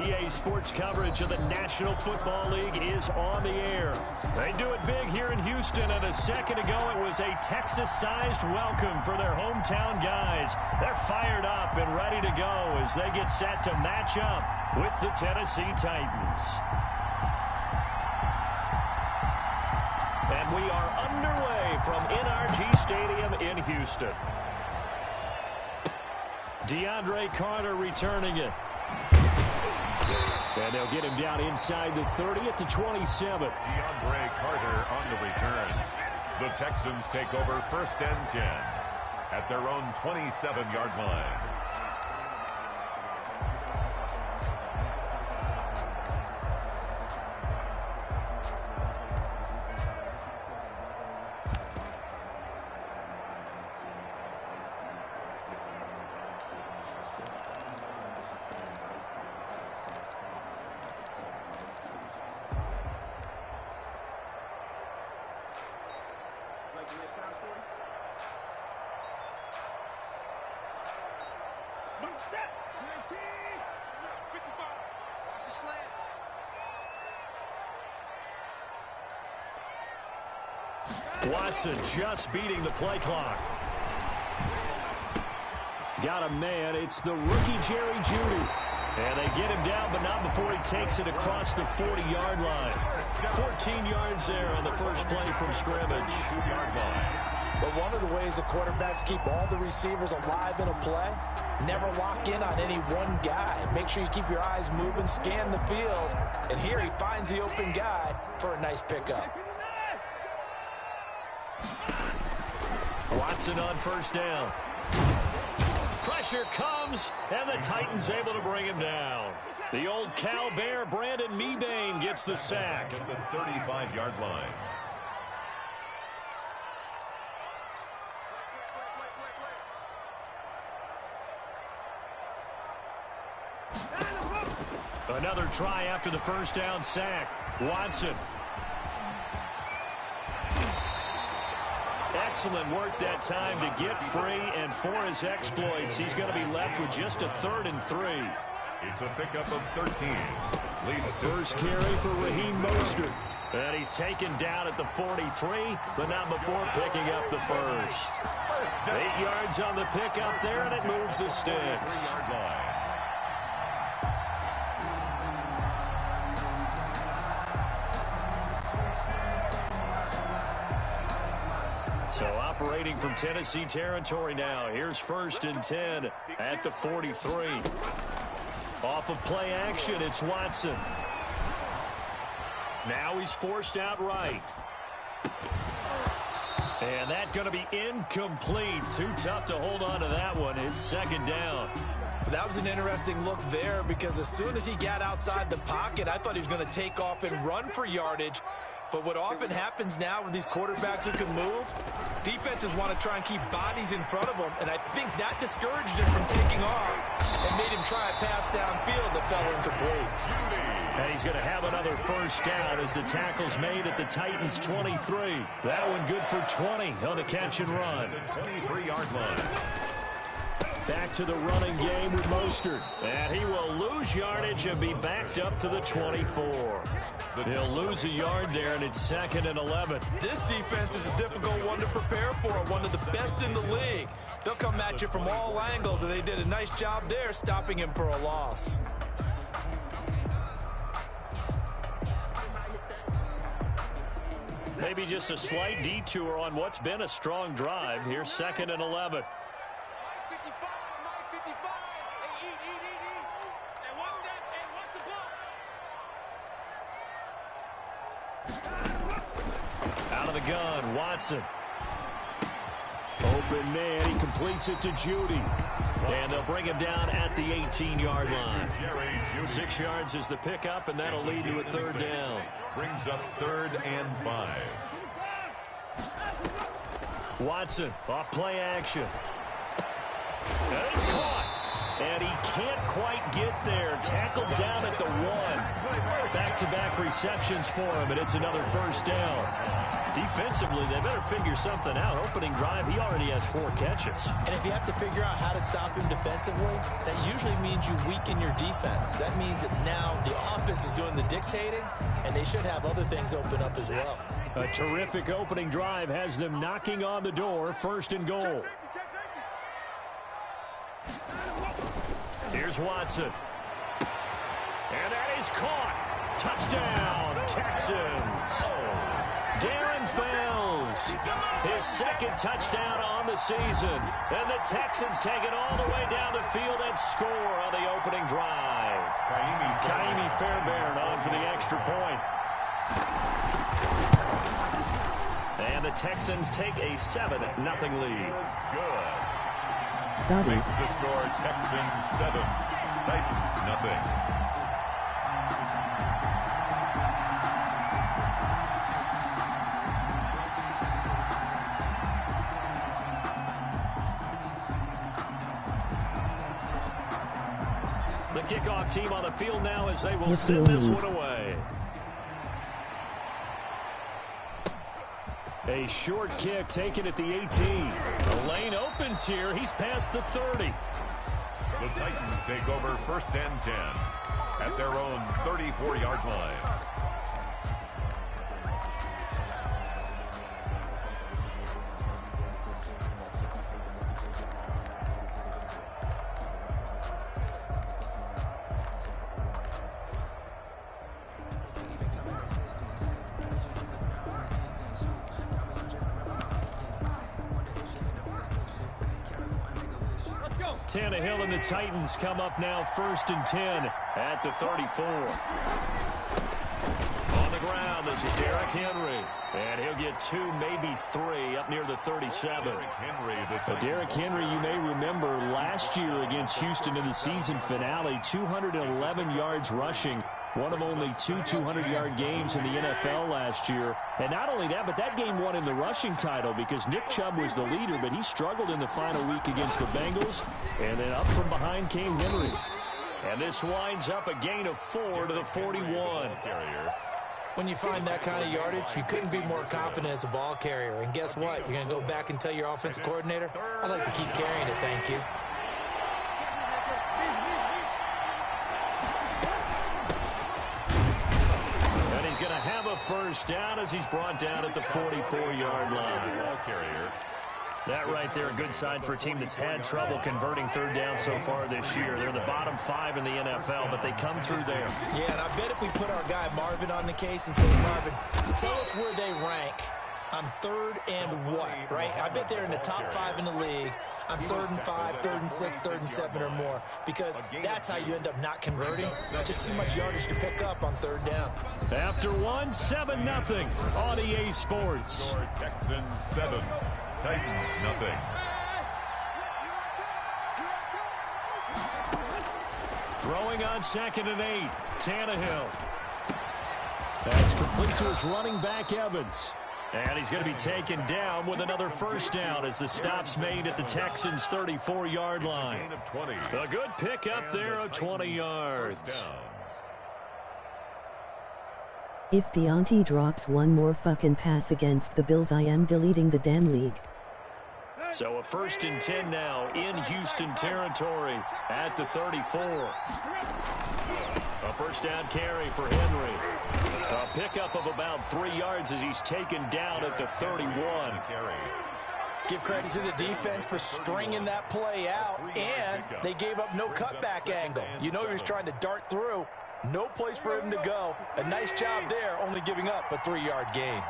EA Sports coverage of the National Football League is on the air. They do it big here in Houston, and a second ago it was a Texas-sized welcome for their hometown guys. They're fired up and ready to go as they get set to match up with the Tennessee Titans. And we are underway from NRG Stadium in Houston. DeAndre Carter returning it. And they'll get him down inside the 30 at the 27. DeAndre Carter on the return. The Texans take over 1st and 10 at their own 27-yard line. Watson just beating the play clock. Got a man. It's the rookie Jerry Jeudy. And they get him down, but not before he takes it across the 40-yard line. 14 yards there on the first play from scrimmage. But one of the ways the quarterbacks keep all the receivers alive in a play, never lock in on any one guy. Make sure you keep your eyes moving, scan the field. And here he finds the open guy for a nice pickup. Watson on first down. Pressure comes, and the Titans able to bring him down. The old Cal Bear, Brandon Mebane, gets the sack. At the 35-yard line. Another try after the first down sack. Watson. Excellent work that time to get free, and for his exploits, he's going to be left with just a 3rd and 3. It's a pickup of 13. First carry for Raheem Mostert. And he's taken down at the 43, but not before picking up the first. 8 yards on the pickup there, and it moves the sticks. 3-yard line. So operating from Tennessee territory now. Here's 1st and 10 at the 43. Off of play action, it's Watson. Now he's forced out right. And that's going to be incomplete. Too tough to hold on to that one. It's 2nd down. That was an interesting look there because as soon as he got outside the pocket, I thought he was going to take off and run for yardage. But what often happens now with these quarterbacks who can move, defenses want to try and keep bodies in front of them, and I think that discouraged him from taking off and made him try a pass downfield that fell incomplete. And he's going to have another first down as the tackle's made at the Titans' 23. That one good for 20 on the catch and run. 23-yard line. Back to the running game with Mostert. And he will lose yardage and be backed up to the 24. He'll lose a yard there, and it's 2nd and 11. This defense is a difficult one to prepare for, one of the best in the league. They'll come at you from all angles, and they did a nice job there stopping him for a loss. Maybe just a slight detour on what's been a strong drive. Here's 2nd and 11. Out of the gun, Watson. Open man, he completes it to Jeudy. And they'll bring him down at the 18-yard line. 6 yards is the pickup, and that'll lead to a 3rd down. Brings up 3rd and 5. Watson off play action. And it's caught. And he can't quite get there. Tackled down at the 1. Back-to-back receptions for him, and it's another first down. Defensively, they better figure something out. Opening drive, he already has 4 catches. And if you have to figure out how to stop him defensively, that usually means you weaken your defense. That means that now the offense is doing the dictating, and they should have other things open up as well. A terrific opening drive has them knocking on the door. First and goal. Here's Watson. And that is caught. Touchdown, Texans. Darren Fells, his second touchdown on the season. And the Texans take it all the way down the field and score on the opening drive. Kaimi Fairbairn on for the extra point. And the Texans take a 7-0 lead. Good. Makes the score Texans 7, Titans nothing. The kickoff team on the field now as they will send this one away. A short kick taken at the 18. The lane opens here. He's past the 30. The Titans take over first and 10 at their own 34-yard line. Tannehill and the Titans come up now first and 10 at the 34. On the ground, this is Derrick Henry. And he'll get 2, maybe 3 up near the 37. Derrick Henry, you may remember last year against Houston in the season finale, 211 yards rushing. One of only 2 200-yard games in the NFL last year. And not only that, but that game won in the rushing title because Nick Chubb was the leader, but he struggled in the final week against the Bengals. And then up from behind came Henry. And this winds up a gain of 4 to the 41. When you find that kind of yardage, you couldn't be more confident as a ball carrier. And guess what? You're going to go back and tell your offensive coordinator, I'd like to keep carrying it, thank you. He's going to have a first down as he's brought down at the 44-yard line. That right there, a good sign for a team that's had trouble converting third down so far this year. They're in the bottom 5 in the NFL, but they come through there. Yeah, and I bet if we put our guy Marvin on the case and say, Marvin, tell us where they rank on third and what, right? I bet they're in the top 5 in the league on 3rd and 5, 3rd and 6, 3rd and 7 or more, because that's how you end up not converting. Just too much yardage to pick up on third down. After 1, 7-0 on EA Sports. Texans 7, Titans nothing. Throwing on 2nd and 8, Tannehill. That's complete to his running back, Evans. And he's going to be taken down with another first down as the stop's made at the Texans' 34-yard line. A good pickup there of 20 yards. If Deontay drops one more fucking pass against the Bills, I am deleting the damn league. So a 1st and 10 now in Houston territory at the 34. A first down carry for Henry. A pickup of about 3 yards as he's taken down at the 31. Give credit to the defense for stringing that play out, and they gave up no cutback angle. You know he was trying to dart through. No place for him to go. A nice job there, only giving up a 3-yard gain.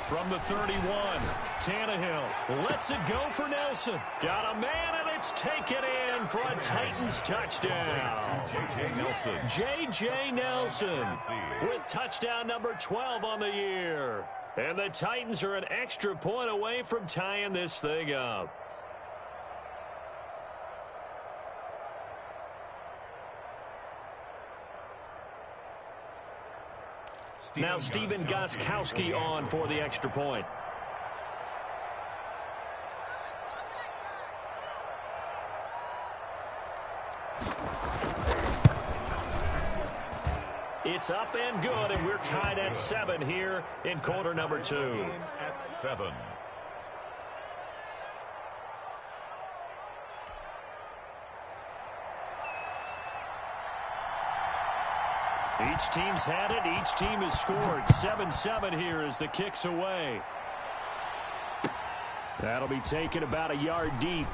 From the 31, Tannehill lets it go for Nelson. Got a man, and it's taken in for a Titans touchdown. J.J. Nelson with touchdown number 12 on the year. And the Titans are an extra point away from tying this thing up. Now Stephen Gostkowski on for the extra point. It's up and good, and we're tied at 7 here in quarter number 2. At 7. Each team's had it. Each team has scored. 7-7 here as the kick's away. That'll be taken about a yard deep.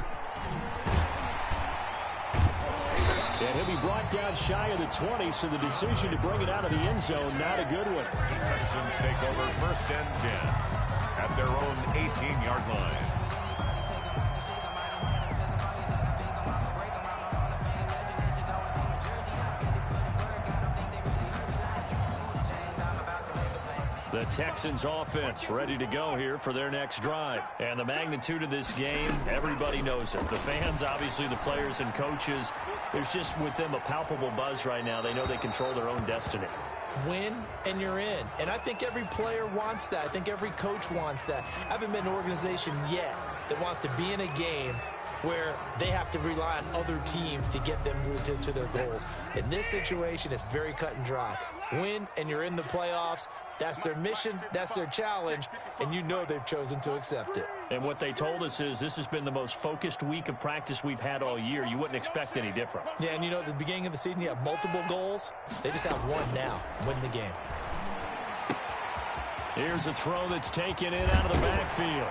And he'll be brought down shy of the 20, so the decision to bring it out of the end zone, not a good one. The Texans take over first and 10 at their own 18-yard line. The Texans offense ready to go here for their next drive. And the magnitude of this game, everybody knows it. The fans, obviously the players and coaches, there's just with them a palpable buzz right now. They know they control their own destiny. Win and you're in. And I think every player wants that. I think every coach wants that. I haven't been an organization yet that wants to be in a game where they have to rely on other teams to get them to their goals. In this situation, it's very cut and dry. Win and you're in the playoffs. That's their mission, that's their challenge, and you know they've chosen to accept it. And what they told us is this has been the most focused week of practice we've had all year. You wouldn't expect any different. Yeah, and you know, at the beginning of the season, you have multiple goals. They just have one now, win the game. Here's a throw that's taken in out of the backfield.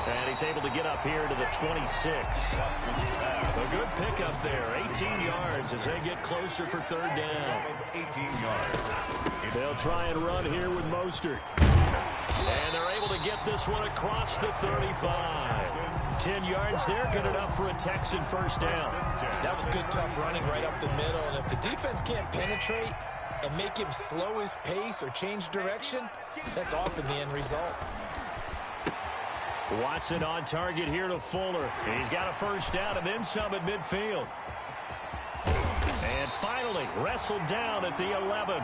And he's able to get up here to the 26. A good pickup there, 18 yards as they get closer for third down. 18 yards. They'll try and run here with Mostert. And they're able to get this one across the 35. 10 yards there, good enough for a Texan first down. That was good, tough running right up the middle. And if the defense can't penetrate and make him slow his pace or change direction, that's often the end result. Watson on target here to Fuller. He's got a first down and then some at midfield. And finally, wrestled down at the 11.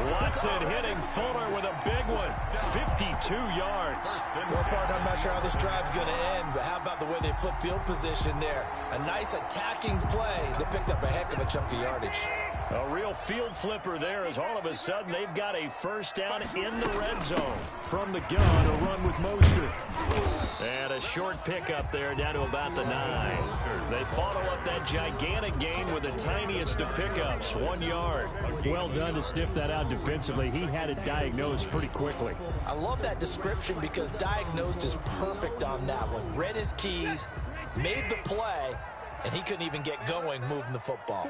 Watson hitting Fuller with a big one. 52 yards. Well, partner, I'm not sure how this drive's going to end, but how about the way they flip field position there? A nice attacking play that picked up a heck of a chunk of yardage. A real field flipper there as all of a sudden they've got a first down in the red zone. From the gun, a run with Mostert. And a short pickup there down to about the 9. They follow up that gigantic gain with the tiniest of pickups, 1 yard. Well done to sniff that out defensively. He had it diagnosed pretty quickly. I love that description because diagnosed is perfect on that one. Read his keys, made the play, and he couldn't even get going moving the football.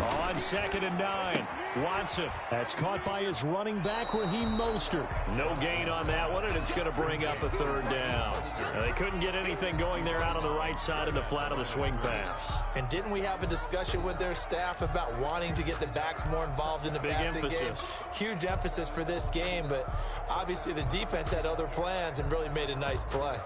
On 2nd and 9, Watson. That's caught by his running back, Raheem Mostert. No gain on that one, and it's going to bring up a third down. Now, they couldn't get anything going there out on the right side of the flat of the swing pass. And didn't we have a discussion with their staff about wanting to get the backs more involved in the passing game? Huge emphasis for this game, but obviously the defense had other plans and really made a nice play.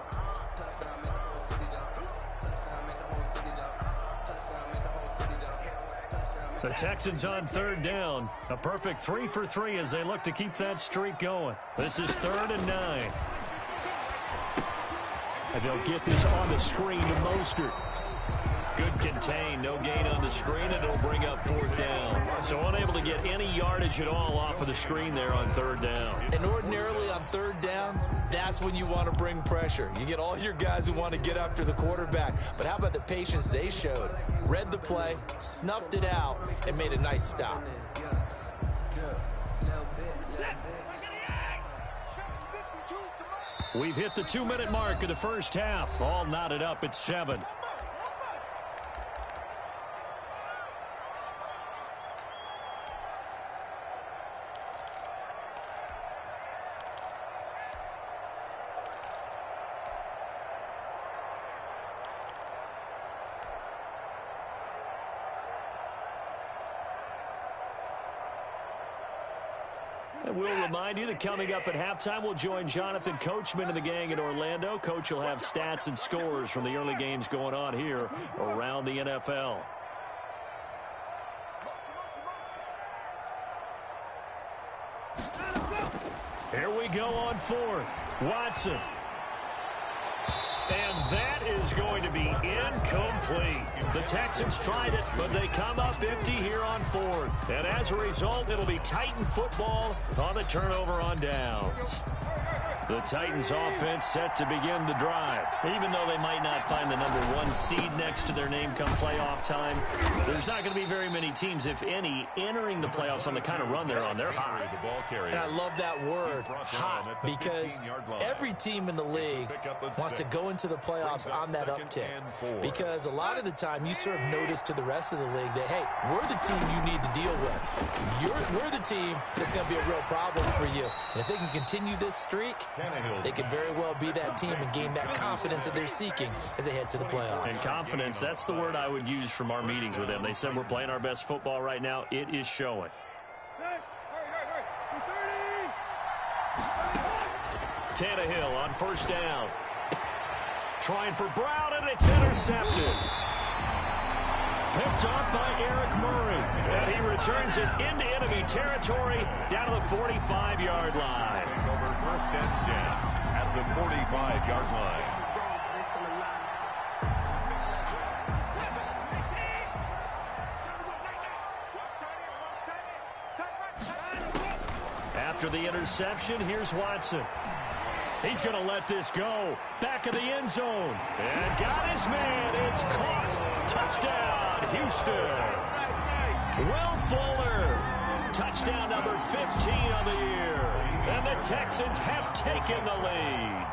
The Texans on third down. A perfect 3 for 3 as they look to keep that streak going. This is 3rd and 9. And they'll get this on the screen to Mostert. Good contain, no gain on the screen, and it'll bring up 4th down. So unable to get any yardage at all off of the screen there on 3rd down. And ordinarily on 3rd down, that's when you want to bring pressure. You get all your guys who want to get after the quarterback. But how about the patience they showed? Read the play, snuffed it out, and made a nice stop. We've hit the 2-minute mark of the first half. All knotted up at 7. And we'll remind you that coming up at halftime, we'll join Jonathan Coachman and the gang in Orlando. Coach will have stats and scores from the early games going on here around the NFL. Here we go on 4th. Watson. And that is going to be incomplete. The Texans tried it, but they come up empty here on fourth. And as a result, it'll be Titan football on the turnover on downs. The Titans offense set to begin the drive. Even though they might not find the number 1 seed next to their name come playoff time, there's not going to be very many teams, if any, entering the playoffs on the kind of run they're on. They're hot. And I love that word, hot, because every team in the league wants to go into the playoffs on that uptick. Because a lot of the time you serve notice to the rest of the league that, hey, we're the team you need to deal with. We're the team that's going to be a real problem for you. And if they can continue this streak, they could very well be that team and gain that confidence that they're seeking as they head to the playoffs. And confidence, that's the word I would use from our meetings with them. They said we're playing our best football right now. It is showing. Tannehill on first down. Trying for Brown, and it's intercepted. Picked up by Eric Murray. And he returns it into enemy territory down to the 45-yard line. Over first and 10 at the 45-yard line. After the interception, here's Watson. He's going to let this go. Back of the end zone. And got his man. It's caught. Touchdown, Houston. Will Fuller. Touchdown number 15 on the year. And the Texans have taken the lead.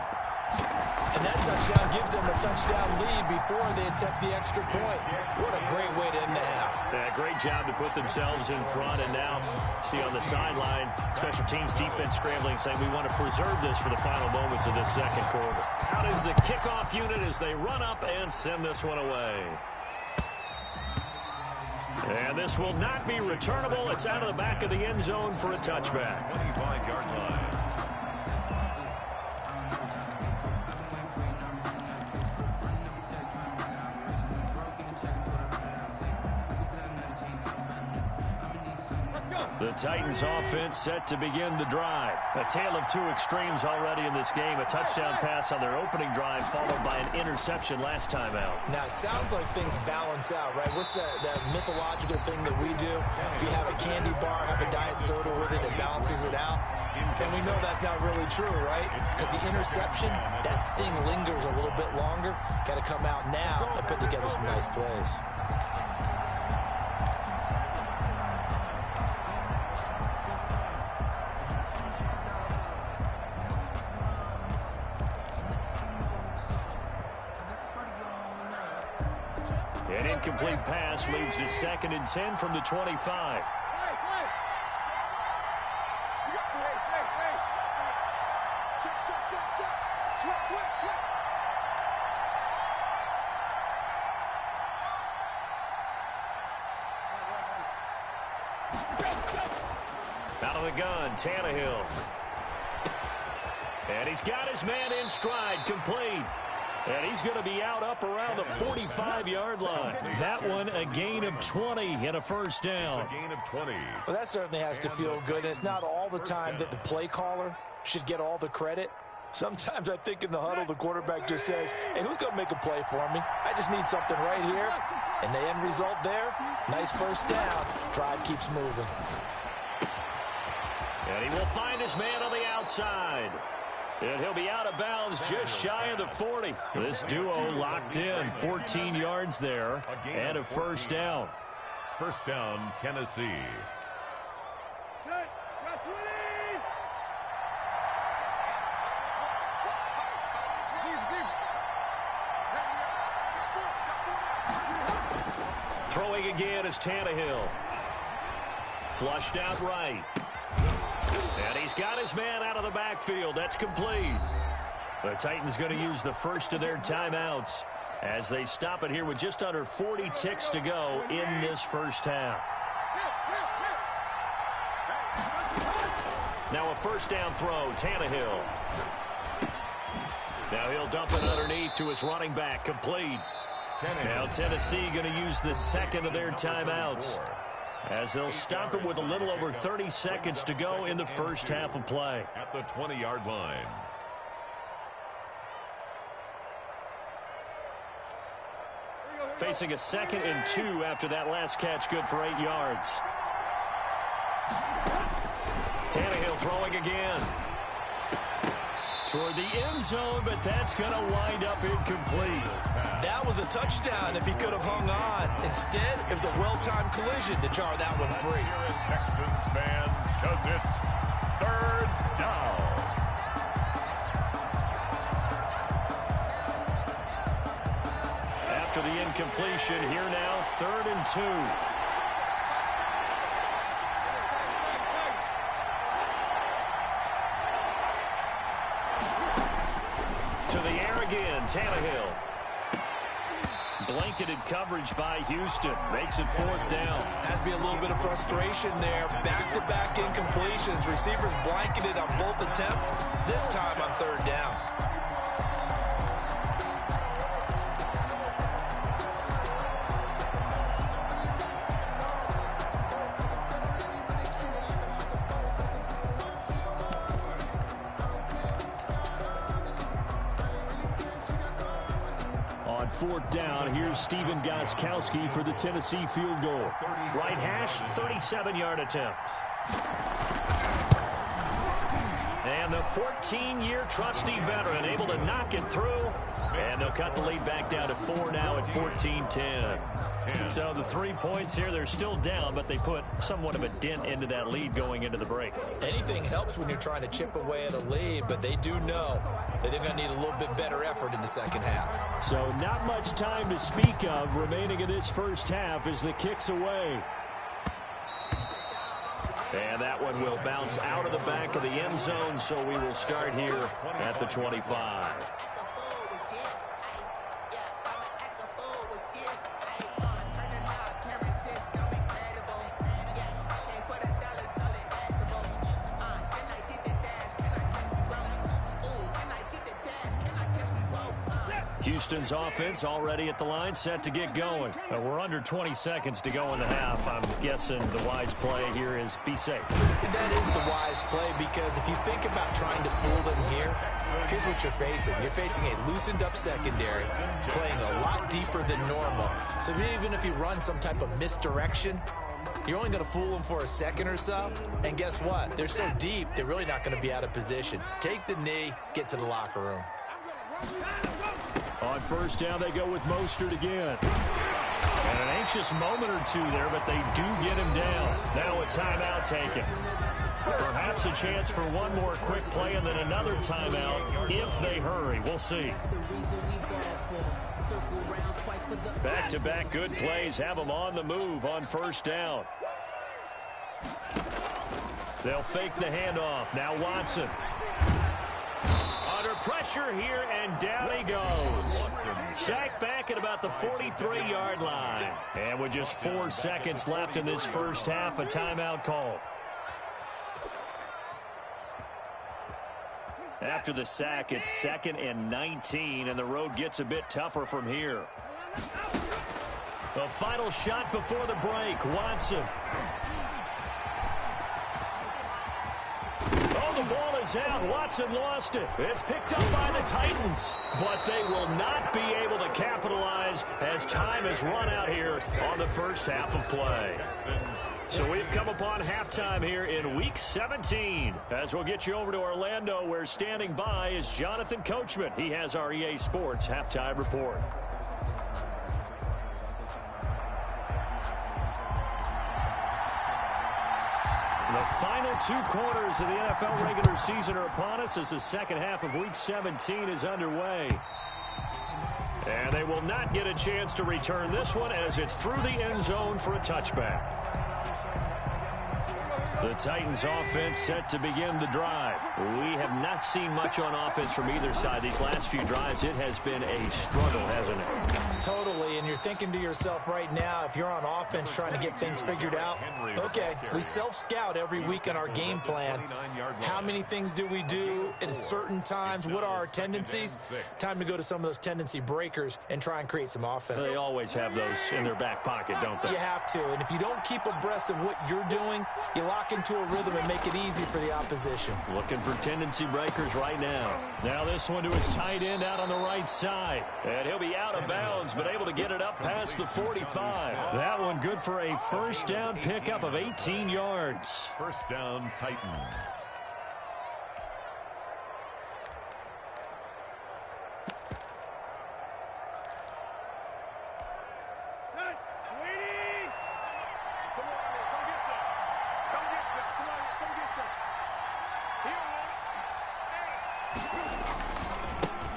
And that touchdown gives them a touchdown lead before they attempt the extra point. What a great way to end the half. Yeah, great job to put themselves in front. And now, see on the sideline, special teams defense scrambling, saying we want to preserve this for the final moments of this second quarter. Out is the kickoff unit as they run up and send this one away. And this will not be returnable. It's out of the back of the end zone for a touchback. 25-yard line. The Titans offense set to begin the drive. A tale of two extremes already in this game. A touchdown pass on their opening drive followed by an interception last time out. Now, it sounds like things balance out, right? What's that mythological thing that we do? If you have a candy bar, have a diet soda with it, it balances it out. And we know that's not really true, right? Because the interception, that sting lingers a little bit longer. Got to come out now and put together some nice plays. An incomplete pass leads to 2nd and 10 from the 25. Out of the gun, Tannehill. And he's got his man in stride, complete. And he's going to be out up around the 45-yard line. That one, a gain of 20 and a first down. A gain of 20. Well, that certainly has to feel good. And it's not all the time that the play caller should get all the credit. Sometimes I think in the huddle, the quarterback just says, hey, who's going to make a play for me? I just need something right here. And the end result there, nice first down. Drive keeps moving. And he will find his man on the outside. And he'll be out of bounds just shy of the 40. This duo locked in, 14 yards there, and a first down. First down, Tennessee. Throwing again is Tannehill. Flushed out right. And he's got his man out of the backfield. That's complete. The Titans going to use the first of their timeouts as they stop it here with just under 40 ticks to go in this first half. Now a first down throw, Tannehill. Now he'll dump it underneath to his running back, complete. Now Tennessee going to use the second of their timeouts as they'll stop it with a little over 30 seconds to go in the first half of play. At the 20-yard line. facing a 2nd and 2 after that last catch, good for 8 yards. Tannehill throwing again. Toward the end zone, but that's going to wind up incomplete. That was a touchdown if he could have hung on. Instead, it was a well-timed collision to jar that one free. Texans fans, because it's 3rd down. After the incompletion, here now, 3rd and 2. To the air again, Tannehill. Blanketed coverage by Houston. Makes it 4th down. Has to be a little bit of frustration there. Back-to-back incompletions. Receivers blanketed on both attempts. This time on 3rd down. On 4th down, here's Steven Gostkowski for the Tennessee field goal. Right hash, 37-yard attempt. And the 14-year trusty veteran able to knock it through. And they'll cut the lead back down to 4 now at 14-10. So the 3 points here, they're still down, but they put somewhat of a dent into that lead going into the break. Anything helps when you're trying to chip away at a lead, but they do know that they're going to need a little bit better effort in the second half. So not much time to speak of remaining in this first half as the kick's away. And that one will bounce out of the back of the end zone, so we will start here at the 25. Houston's offense already at the line, set to get going. We're under 20 seconds to go in the half. I'm guessing the wise play here is be safe. That is the wise play, because if you think about trying to fool them here, here's what you're facing. You're facing a loosened up secondary, playing a lot deeper than normal. So even if you run some type of misdirection, you're only going to fool them for a second or so. And guess what? They're so deep, they're really not going to be out of position. Take the knee, get to the locker room. On 1st down, they go with Mostert again. And an anxious moment or two there, but they do get him down. Now a timeout taken. Perhaps a chance for one more quick play and then another timeout if they hurry. We'll see. Back-to-back good plays have them on the move on 1st down. They'll fake the handoff. Now Watson. Under pressure here, and down he goes. Sacked back at about the 43-yard line. And with just 4 seconds left in this first half, a timeout call. After the sack, it's 2nd and 19, and the road gets a bit tougher from here. The final shot before the break, Watson. Oh, the ball is out. Watson lost it. It's picked up by the Titans, but they will not be able to capitalize as time has run out here on the first half of play. So we've come upon halftime here in Week 17. As we'll get you over to Orlando, where standing by is Jonathan Coachman. He has our EA Sports halftime report. The final 2 quarters of the NFL regular season are upon us as the second half of Week 17 is underway. And they will not get a chance to return this one as it's through the end zone for a touchback. The Titans offense set to begin the drive. We have not seen much on offense from either side. These last few drives, it has been a struggle, hasn't it? Totally, and you're thinking to yourself right now, if you're on offense trying to get things figured out, okay, we self-scout every week in our game plan. How many things do we do at certain times? What are our tendencies? Time to go to some of those tendency breakers and try and create some offense. They always have those in their back pocket, don't they? You have to, and if you don't keep abreast of what you're doing, you lock into a rhythm and make it easy for the opposition. Looking for tendency breakers right now. Now this one to his tight end out on the right side. And he'll be out of bounds, but able to get it up past the 45. That one good for a first down pickup of 18 yards. First down, Titans.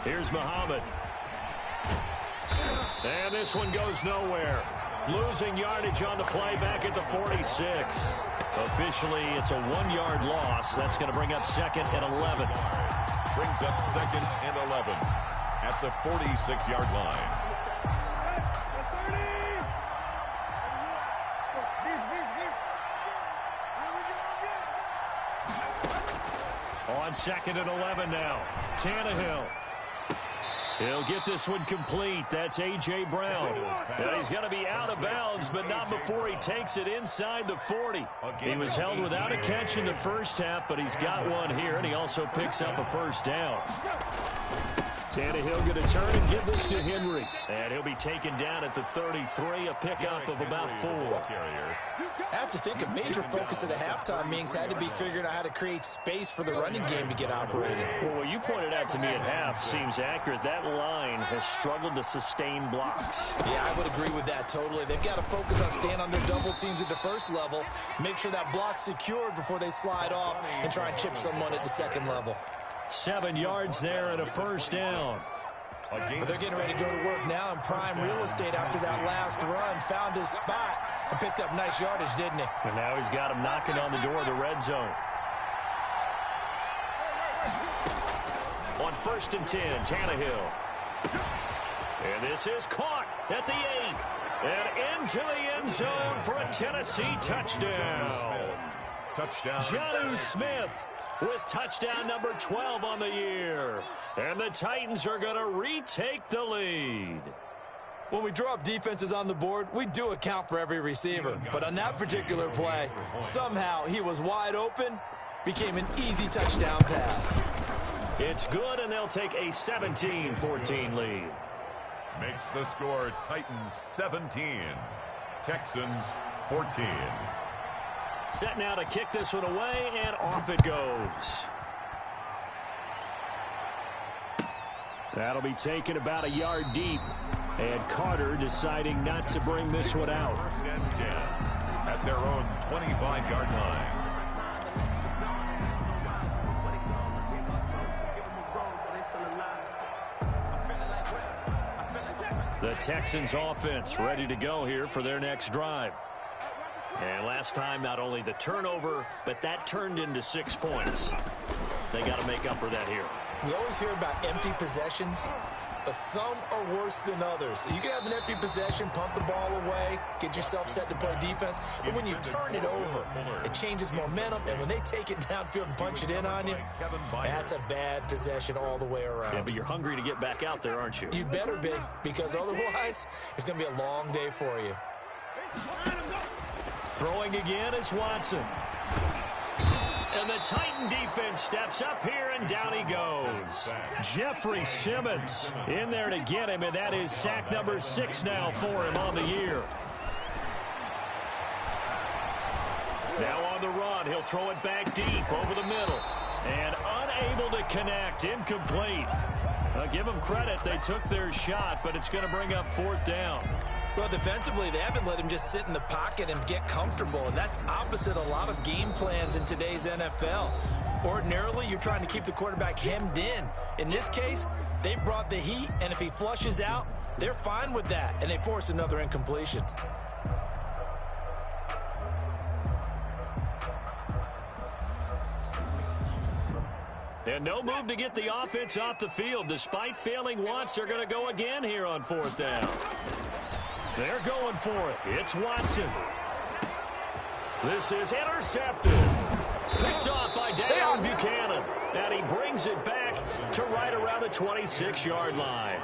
Here's Muhammad. And this one goes nowhere. Losing yardage on the play back at the 46. Officially, it's a 1-yard loss. That's going to bring up 2nd and 11. Brings up 2nd and 11 at the 46-yard line. On 2nd and 11 now. Tannehill. He'll get this one complete. That's A.J. Brown. And he's going to be out of bounds, but not before he takes it inside the 40. He was held without a catch in the first half, but he's got one here, and he also picks up a first down. Tannehill going to turn and give this to Henry. And he'll be taken down at the 33, a pickup of about 4. I have to think a major focus of the halftime meetings had to be figuring out how to create space for the running game to get operating. Well, what you pointed out to me at half seems accurate. That line has struggled to sustain blocks. Yeah, I would agree with that totally. They've got to focus on staying on their double teams at the first level, make sure that block's secured before they slide off and try and chip someone at the second level. 7 yards there and a first down. But they're getting ready to go to work now in prime real estate after that last run. Found his spot and picked up nice yardage, didn't he? And now he's got him knocking on the door of the red zone. On 1st and 10, Tannehill. And this is caught at the 8. And into the end zone for a Tennessee touchdown. Touchdown. Jonnu Smith with touchdown number 12 on the year. And the Titans are going to retake the lead. When we draw up defenses on the board, we do account for every receiver. But on that particular play, somehow he was wide open, became an easy touchdown pass. It's good, and they'll take a 17-14 lead. Makes the score Titans 17, Texans 14. Set now to kick this one away, and off it goes. That'll be taken about a yard deep. And Carter deciding not to bring this one out. First and 10 at their own 25-yard line. The Texans offense ready to go here for their next drive. And last time, not only the turnover, but that turned into 6 points. They got to make up for that here. We always hear about empty possessions, but some are worse than others. You can have an empty possession, pump the ball away, get yourself set to play defense, but when you turn it over, it changes momentum, and when they take it downfield and punch it in on you, that's a bad possession all the way around. Yeah, but you're hungry to get back out there, aren't you? You better be, because otherwise, it's going to be a long day for you. Throwing again is Watson. And the Titan defense steps up here, and down he goes. Jeffrey Simmons in there to get him, and that is sack number 6 now for him on the year. Now on the run, he'll throw it back deep over the middle. And unable to connect, incomplete. Give them credit, they took their shot, but it's going to bring up 4th down. Well, defensively, they haven't let him just sit in the pocket and get comfortable, and that's opposite a lot of game plans in today's NFL. Ordinarily, you're trying to keep the quarterback hemmed in. In this case, they brought the heat, and if he flushes out, they're fine with that, and they force another incompletion. And no move to get the offense off the field. Despite failing once, they're going to go again here on 4th down. They're going for it. It's Watson. This is intercepted. Picked off by Deion Buchanan. And he brings it back to right around the 26-yard line.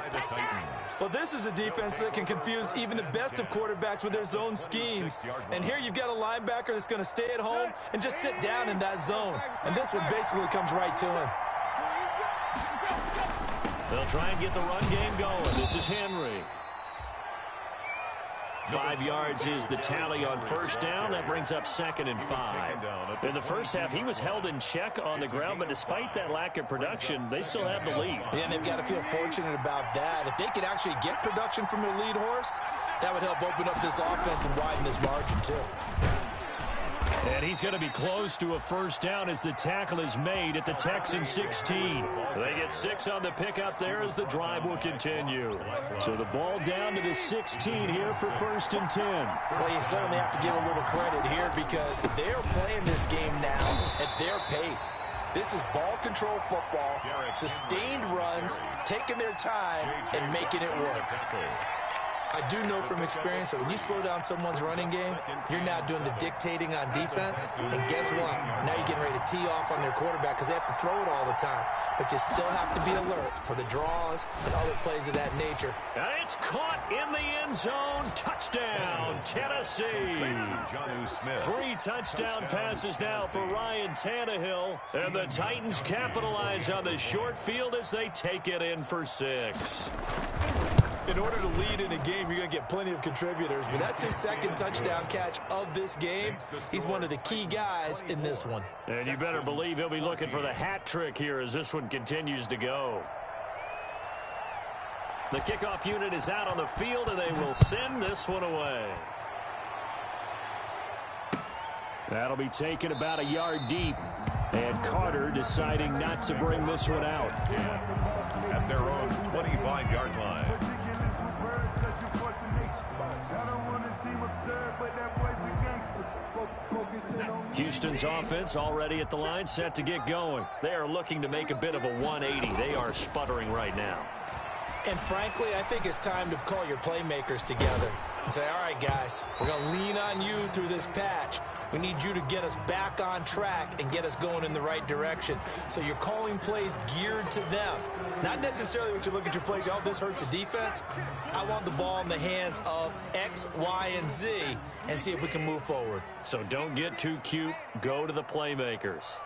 Well, this is a defense that can confuse even the best of quarterbacks with their zone schemes. And here you've got a linebacker that's going to stay at home and just sit down in that zone. And this one basically comes right to him. They'll try and get the run game going. This is Henry. 5 yards is the tally on first down. That brings up 2nd and 5. In the first half, he was held in check on the ground, but despite that lack of production, they still have the lead. Yeah, and they've got to feel fortunate about that. If they could actually get production from their lead horse, that would help open up this offense and widen this margin, too. And he's going to be close to a first down as the tackle is made at the Texans 16. They get 6 on the pickup there as the drive will continue. So the ball down to the 16 here for 1st and 10. Well, you certainly have to give a little credit here because they're playing this game now at their pace. This is ball control football, sustained runs, taking their time, and making it work. I do know from experience that when you slow down someone's running game, you're now doing the dictating on defense. And guess what? Now you're getting ready to tee off on their quarterback because they have to throw it all the time. But you still have to be alert for the draws and other plays of that nature. And it's caught in the end zone. Touchdown, Tennessee. 3 touchdown passes now for Ryan Tannehill. And the Titans capitalize on the short field as they take it in for 6. In order to lead in a game, you're going to get plenty of contributors, but that's his 2nd touchdown catch of this game. He's one of the key guys in this one. And you better believe he'll be looking for the hat trick here as this one continues to go. The kickoff unit is out on the field, and they will send this one away. That'll be taken about a yard deep. And Carter deciding not to bring this one out. At their own 25-yard line. Houston's offense already at the line, set to get going. They are looking to make a bit of a 180. They are sputtering right now. And frankly, I think it's time to call your playmakers together and say, all right, guys, we're going to lean on you through this patch. We need you to get us back on track and get us going in the right direction. So you're calling plays geared to them. Not necessarily what you look at your plays, oh, this hurts the defense. I want the ball in the hands of X, Y, and Z and see if we can move forward. So don't get too cute. Go to the playmakers.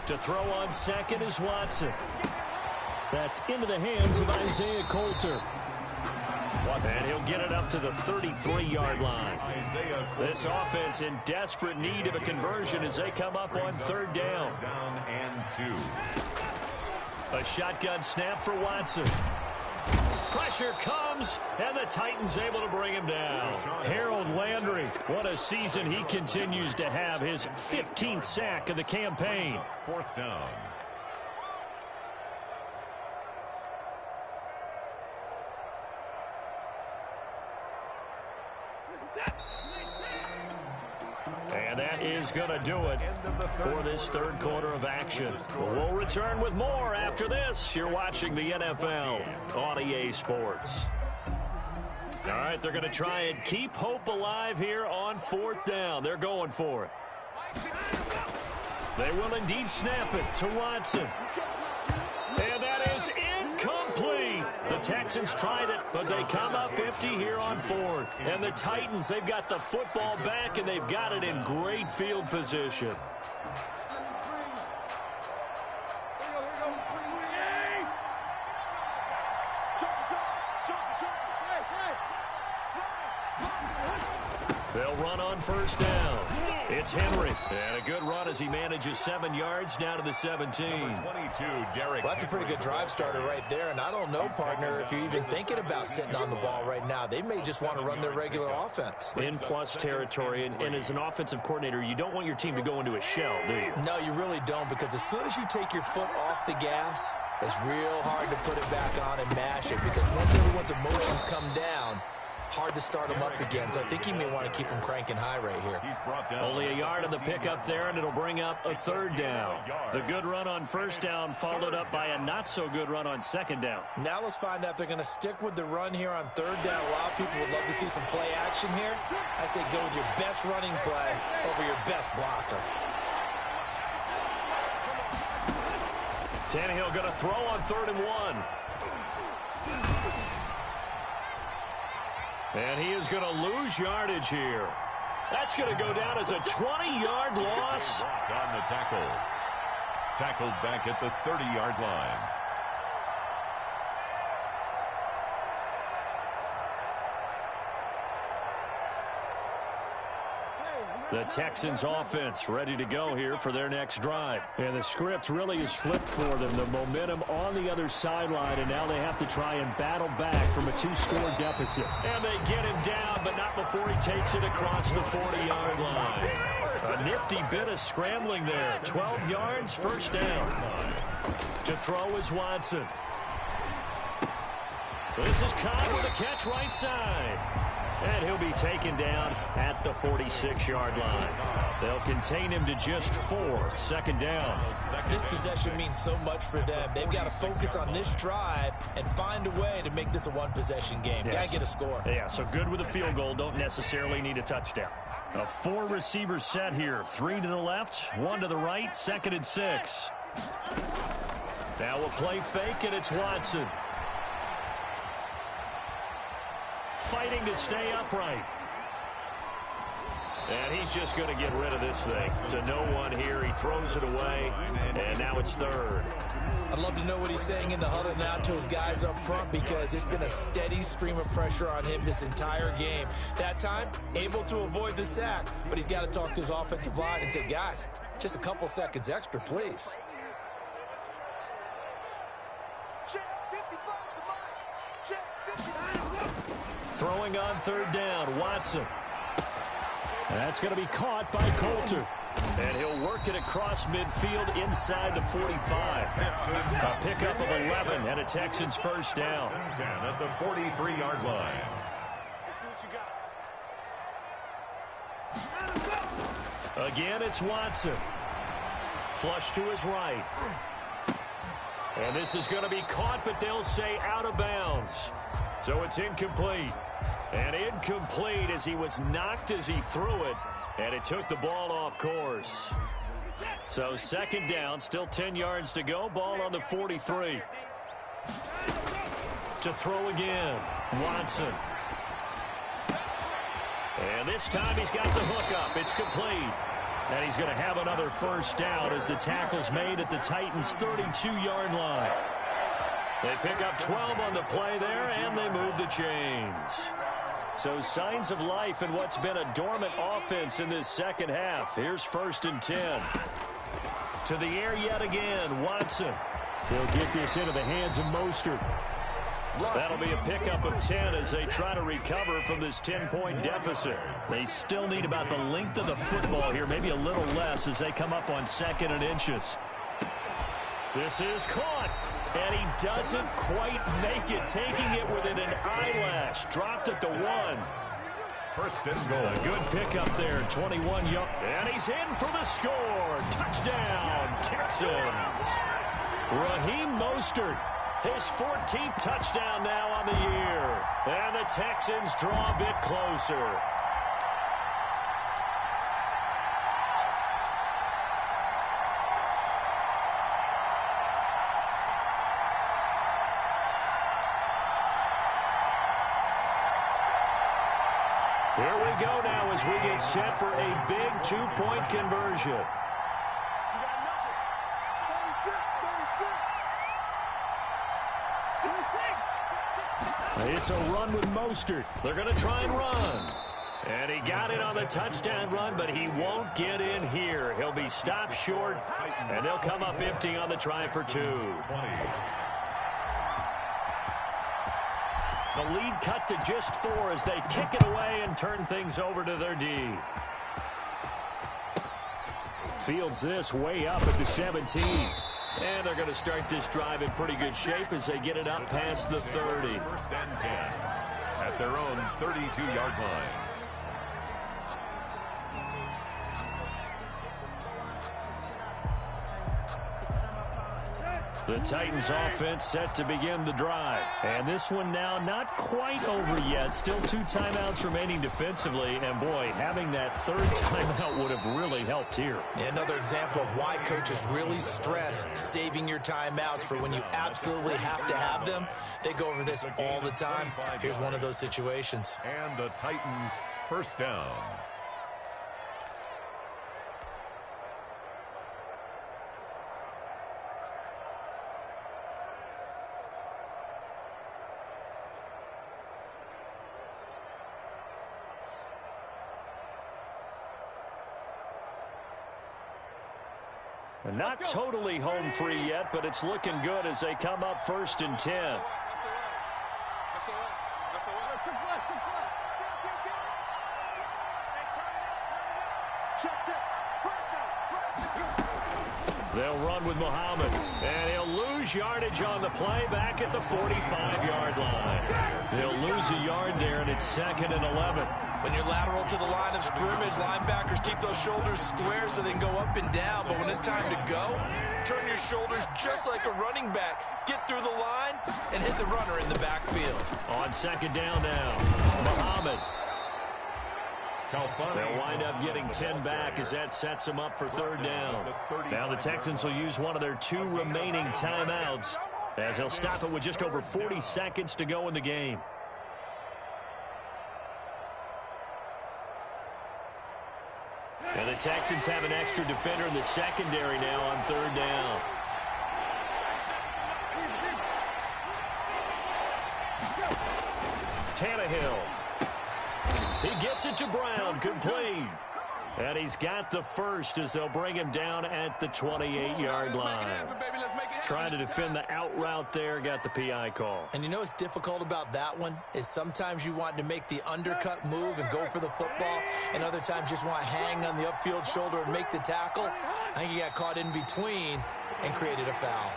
To throw on 2nd is Watson. That's into the hands of Isaiah Coulter. And he'll get it up to the 33-yard line. This offense in desperate need of a conversion as they come up on 3rd down. Down and 2. A shotgun snap for Watson. Pressure comes, and the Titans able to bring him down. Harold Landry, what a season he continues to have. His 15th sack of the campaign. 4th down. And that is going to do it for this 3rd quarter of action. We'll return with more after this. You're watching the NFL on EA Sports. All right, they're going to try and keep hope alive here on 4th down. They're going for it. They will indeed snap it to Watson. And that is incomplete. The Texans tried it, but they come up empty here on 4th. And the Titans, they've got the football back, and they've got it in great field position. They'll run on 1st down. It's Henry. And a good run as he manages 7 yards down to the 17. 22, Derek. Well, that's a pretty good drive starter right there. And I don't know, partner, if you're even thinking about sitting on the ball right now. They may just want to run their regular offense. In plus territory. And as an offensive coordinator, you don't want your team to go into a shell, do you? No, you really don't, because as soon as you take your foot off the gas, it's real hard to put it back on and mash it, because once everyone's emotions come down, hard to start them up again. So I think he may want to keep them cranking high right here. Only a yard on the pickup there, and it'll bring up a 3rd down. The good run on 1st down followed up by a not-so-good run on 2nd down. Now let's find out if they're going to stick with the run here on 3rd down. A lot of people would love to see some play action here. I say go with your best running play over your best blocker. Tannehill going to throw on 3rd and 1. And he is going to lose yardage here. That's going to go down as a 20-yard loss. On the tackle. Tackled back at the 30-yard line. The Texans offense ready to go here for their next drive. And the script really is flipped for them. The momentum on the other sideline, and now they have to try and battle back from a 2-score deficit. And they get him down, but not before he takes it across the 40-yard line. A nifty bit of scrambling there. 12 yards, first down. To throw is Watson. This is caught with a catch right side. And he'll be taken down at the 46-yard line. They'll contain him to just 4. Second down. This possession means so much for them. They've got to focus on this drive and find a way to make this a one-possession game. Yes. Got to get a score. Yeah, so good with a field goal. Don't necessarily need a touchdown. A 4-receiver set here. 3 to the left, 1 to the right, 2nd and 6. Now we'll play fake, and it's Watson. Fighting to stay upright. And he's just going to get rid of this thing. To no one here. He throws it away. And now it's 3rd. I'd love to know what he's saying in the huddle now to his guys up front, because it's been a steady stream of pressure on him this entire game. That time, able to avoid the sack, but he's got to talk to his offensive line and say, guys, just a couple seconds extra, please. Throwing on 3rd down, Watson. That's going to be caught by Coulter. And he'll work it across midfield inside the 45. A pickup of 11 and a Texans first down. 10 at the 43-yard line. Again, it's Watson. Flush to his right. And this is going to be caught, but they'll say out of bounds. So it's incomplete. And incomplete as he was knocked as he threw it. And it took the ball off course. So 2nd down, still 10 yards to go. Ball on the 43. To throw again, Watson. And this time he's got the hook up. It's complete. And he's going to have another first down as the tackle's made at the Titans' 32-yard line. They pick up 12 on the play there, and they move the chains. So signs of life in what's been a dormant offense in this second half. Here's 1st and 10. To the air yet again, Watson. They'll get this into the hands of Mostert. That'll be a pickup of 10 as they try to recover from this 10-point deficit. They still need about the length of the football here, maybe a little less as they come up on 2nd and inches. This is caught. And he doesn't quite make it, taking it within an eyelash. Dropped at the 1. 1st and goal. A good pickup there, 21 yards. And he's in for the score. Touchdown, Texans. Raheem Mostert, his 14th touchdown now on the year. And the Texans draw a bit closer. Here we go now as we get set for a big 2-point conversion. It's a run with Mostert. They're going to try and run. And he got it on the touchdown run, but he won't get in here. He'll be stopped short, and they'll come up empty on the try for 2. The lead cut to just 4 as they kick it away and turn things over to their D. Fields this way up at the 17. And they're going to start this drive in pretty good shape as they get it up past the 30. 1st and 10 at their own 32-yard line. The Titans offense set to begin the drive. And this one now not quite over yet. Still 2 timeouts remaining defensively. And, boy, having that 3rd timeout would have really helped here. Another example of why coaches really stress saving your timeouts for when you absolutely have to have them. They go over this all the time. Here's one of those situations. And the Titans first down. Not totally home free yet, but it's looking good as they come up 1st and 10. They'll run with Muhammad, and he'll lose yardage on the play back at the 45-yard line. They'll lose a yard there, and it's 2nd and 11. When you're lateral to the line of scrimmage, linebackers keep those shoulders square so they can go up and down. But when it's time to go, turn your shoulders just like a running back. Get through the line and hit the runner in the backfield. On 2nd down now, Muhammad. They'll wind up getting 10 back as that sets them up for 3rd down. Now the Texans will use one of their 2 remaining timeouts as they'll stop it with just over 40 seconds to go in the game. And the Texans have an extra defender in the secondary now on 3rd down. Tannehill. He gets it to Brown, complete. And he's got the first as they'll bring him down at the 28-yard line. Trying to defend the out route there, got the PI call. And you know what's difficult about that one is sometimes you want to make the undercut move and go for the football, and other times just want to hang on the upfield shoulder and make the tackle. I think he got caught in between and created a foul.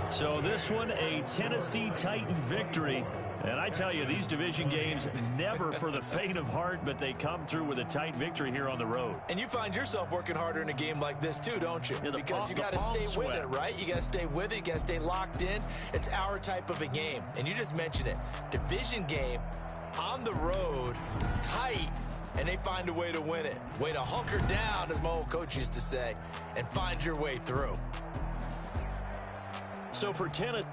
So this one, a Tennessee Titan victory. And I tell you, these division games, never for the faint of heart, but they come through with a tight victory here on the road. And you find yourself working harder in a game like this too, don't you? Yeah, because you got to stay with it, right? You got to stay with it. You got to stay locked in. It's our type of a game. And you just mentioned it. Division game, on the road, tight, and they find a way to win it. Way to hunker down, as my old coach used to say, and find your way through. So for Tennessee...